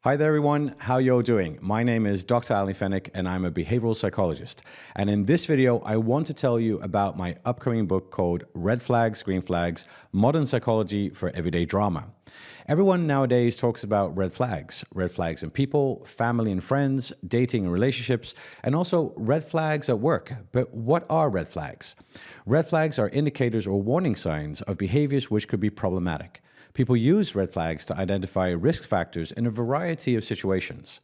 Hi there everyone, how you all doing? My name is Dr. Fenwick and I'm a behavioral psychologist. And in this video, I want to tell you about my upcoming book called Red Flags, Green Flags, Modern Psychology for Everyday Drama. Everyone nowadays talks about red flags in people, family and friends, dating and relationships, and also red flags at work. But what are red flags? Red flags are indicators or warning signs of behaviors which could be problematic. People use red flags to identify risk factors in a variety of situations.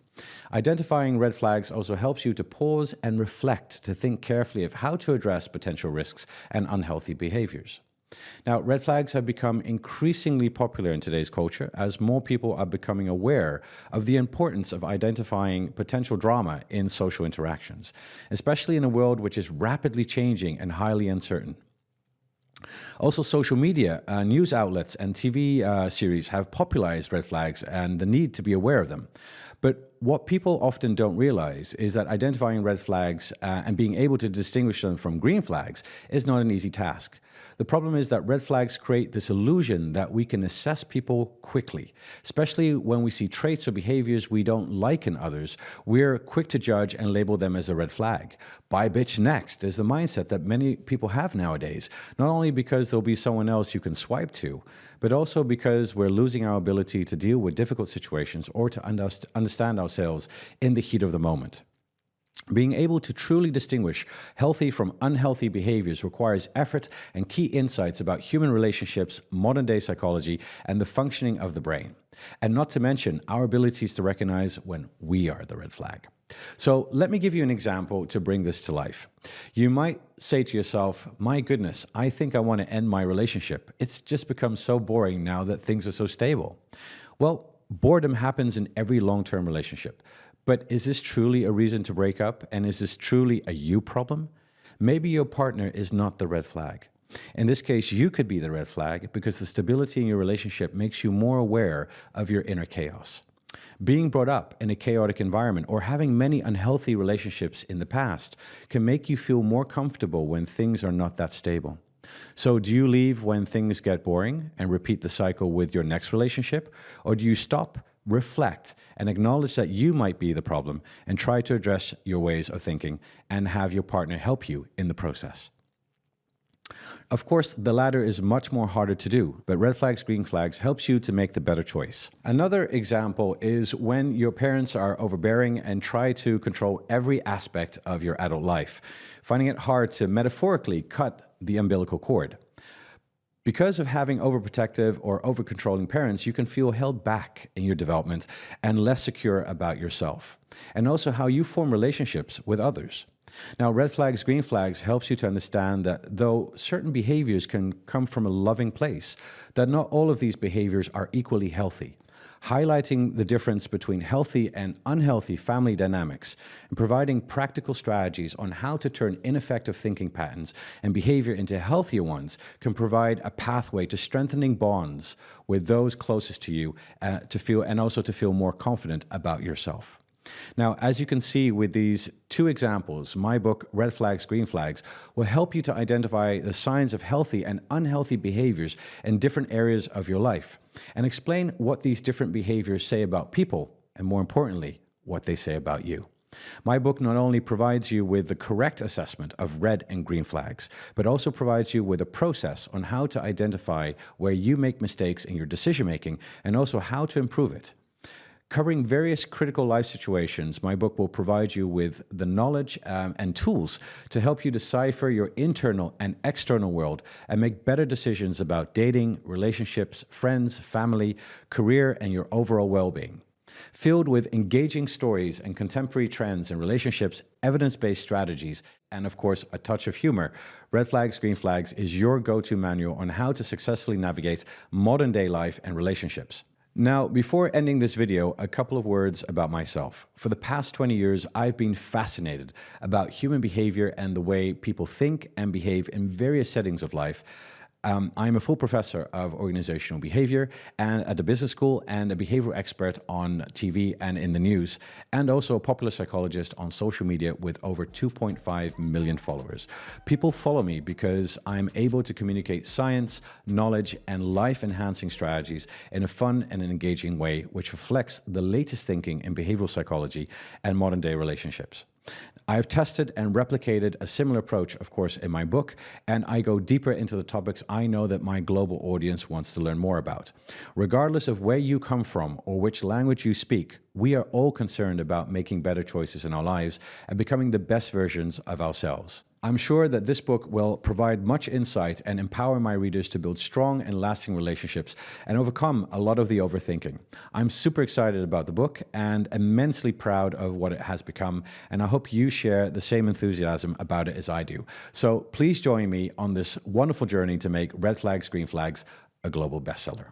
Identifying red flags also helps you to pause and reflect to think carefully of how to address potential risks and unhealthy behaviors. Now, red flags have become increasingly popular in today's culture as more people are becoming aware of the importance of identifying potential drama in social interactions, especially in a world which is rapidly changing and highly uncertain. Also, social media, news outlets, and TV series have popularized red flags and the need to be aware of them. But what people often don't realize is that identifying red flags and being able to distinguish them from green flags is not an easy task. The problem is that red flags create this illusion that we can assess people quickly, especially when we see traits or behaviors we don't like in others. We're quick to judge and label them as a red flag. Buy bitch next is the mindset that many people have nowadays, not only because there'll be someone else you can swipe to, but also because we're losing our ability to deal with difficult situations or to understand ourselves in the heat of the moment. Being able to truly distinguish healthy from unhealthy behaviors requires effort and key insights about human relationships, modern-day psychology, and the functioning of the brain. And not to mention our abilities to recognize when we are the red flag. So let me give you an example to bring this to life. You might say to yourself, my goodness, I think I want to end my relationship. It's just become so boring now that things are so stable. Well, boredom happens in every long-term relationship. But is this truly a reason to break up? And is this truly a you problem? Maybe your partner is not the red flag. In this case, you could be the red flag because the stability in your relationship makes you more aware of your inner chaos. Being brought up in a chaotic environment or having many unhealthy relationships in the past can make you feel more comfortable when things are not that stable. So do you leave when things get boring and repeat the cycle with your next relationship? Or do you stop, reflect, and acknowledge that you might be the problem and try to address your ways of thinking and have your partner help you in the process? Of course, the latter is much more harder to do, but red flags, green flags helps you to make the better choice. Another example is when your parents are overbearing and try to control every aspect of your adult life, finding it hard to metaphorically cut the umbilical cord. Because of having overprotective or over-controlling parents, you can feel held back in your development and less secure about yourself, and also how you form relationships with others. Now, red flags, green flags helps you to understand that though certain behaviors can come from a loving place, that not all of these behaviors are equally healthy, highlighting the difference between healthy and unhealthy family dynamics and providing practical strategies on how to turn ineffective thinking patterns and behavior into healthier ones can provide a pathway to strengthening bonds with those closest to you to feel more confident about yourself. Now, as you can see with these two examples, my book, Red Flags, Green Flags, will help you to identify the signs of healthy and unhealthy behaviors in different areas of your life and explain what these different behaviors say about people and, more importantly, what they say about you. My book not only provides you with the correct assessment of red and green flags, but also provides you with a process on how to identify where you make mistakes in your decision-making and also how to improve it. Covering various critical life situations, my book will provide you with the knowledge and tools to help you decipher your internal and external world and make better decisions about dating, relationships, friends, family, career, and your overall well-being. Filled with engaging stories and contemporary trends in relationships, evidence-based strategies, and of course, a touch of humor, Red Flags, Green Flags is your go-to manual on how to successfully navigate modern-day life and relationships. Now, before ending this video, a couple of words about myself. For the past 20 years, I've been fascinated about human behavior and the way people think and behave in various settings of life. I'm a full professor of organizational behavior and at the business school, and a behavioral expert on TV and in the news, and also a popular psychologist on social media with over 2.5 million followers. People follow me because I'm able to communicate science, knowledge, and life-enhancing strategies in a fun and an engaging way, which reflects the latest thinking in behavioral psychology and modern-day relationships. I have tested and replicated a similar approach, of course, in my book, and I go deeper into the topics I know that my global audience wants to learn more about. Regardless of where you come from or which language you speak, we are all concerned about making better choices in our lives and becoming the best versions of ourselves. I'm sure that this book will provide much insight and empower my readers to build strong and lasting relationships and overcome a lot of the overthinking. I'm super excited about the book and immensely proud of what it has become, and I hope you share the same enthusiasm about it as I do. So please join me on this wonderful journey to make Red Flags, Green Flags a global bestseller.